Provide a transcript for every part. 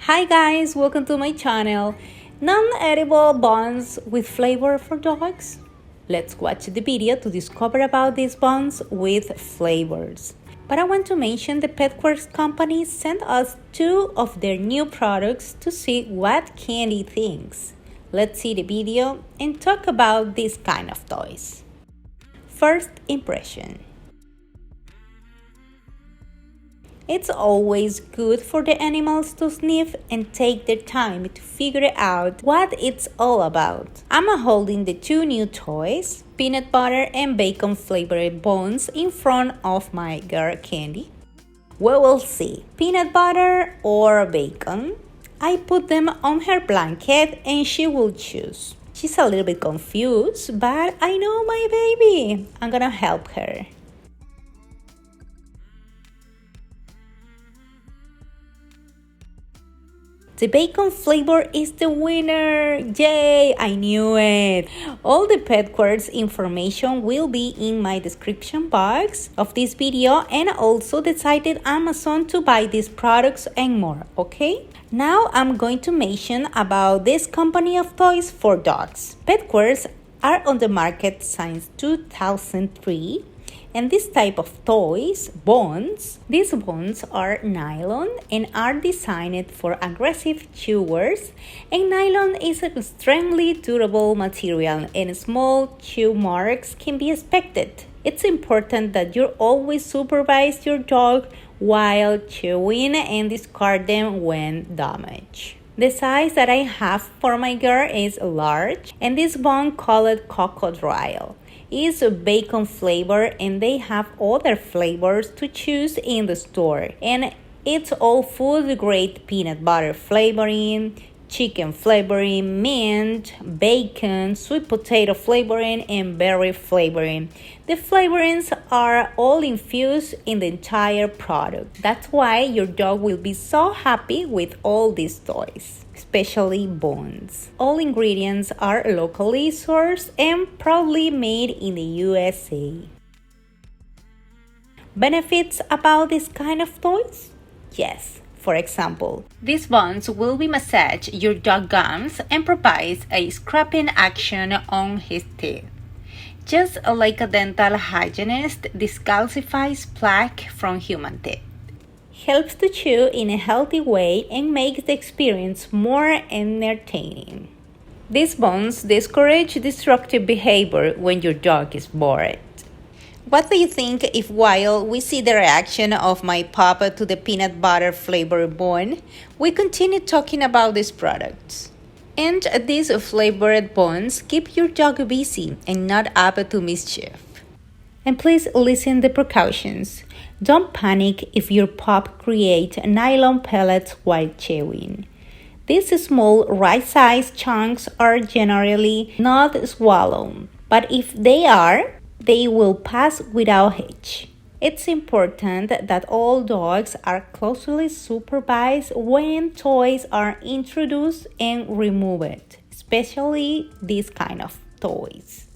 Hi guys, welcome to my channel. Non-edible buns with flavor for dogs? Let's watch the video to discover about these buns with flavors. But I want to mention the PETQWERKS company sent us 2 of their new products to see what Candy thinks. Let's see the video and talk about this kind of toys. First impression. It's always good for the animals to sniff and take their time to figure out what it's all about. I'm holding the 2 new toys, peanut butter and bacon flavored buns, in front of my girl Candy. We will see, peanut butter or bacon. I put them on her blanket and she will choose. She's a little bit confused, but I know my baby. I'm gonna help her. The bacon flavor is the winner! Yay! I knew it! All the PETQWERKS information will be in my description box of this video, and also the site at Amazon to buy these products and more, okay? Now I'm going to mention about this company of toys for dogs. PETQWERKS are on the market since 2003. And this type of toys, buns, these buns are nylon and are designed for aggressive chewers, and nylon is an extremely durable material and small chew marks can be expected. It's important that you always supervise your dog while chewing and discard them when damaged. The size that I have for my girl is large, and this bun called Crocodile is a bacon flavor, and they have other flavors to choose in the store, and it's all food grade peanut butter flavoring, chicken flavoring, mint, bacon, sweet potato flavoring, and berry flavoring. The flavorings are all infused in the entire product. That's why your dog will be so happy with all these toys, especially buns. All ingredients are locally sourced and proudly made in the USA. Benefits about this kind of toys? Yes. For example, these buns will be massage your dog gums and provides a scraping action on his teeth. Just like a dental hygienist decalcifies plaque from human teeth. Helps to chew in a healthy way and makes the experience more entertaining. These buns discourage destructive behavior when your dog is bored. What do you think if while we see the reaction of my papa to the peanut butter flavored bun, we continue talking about these products? And these flavored buns keep your dog busy and not up to mischief. And please listen the precautions. Don't panic if your pup creates nylon pellets while chewing. These small right-sized chunks are generally not swallowed, but if they are, they will pass without hitch. It's important that all dogs are closely supervised when toys are introduced and removed, especially these kind of toys.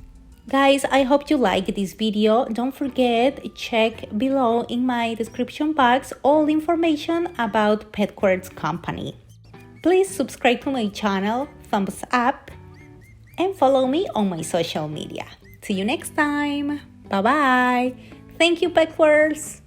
Guys, I hope you like this video. Don't forget, check below in my description box all information about PETQWERKS company. Please subscribe to my channel, thumbs up, and follow me on my social media. See you next time. Bye-bye. Thank you, PETQWERKS.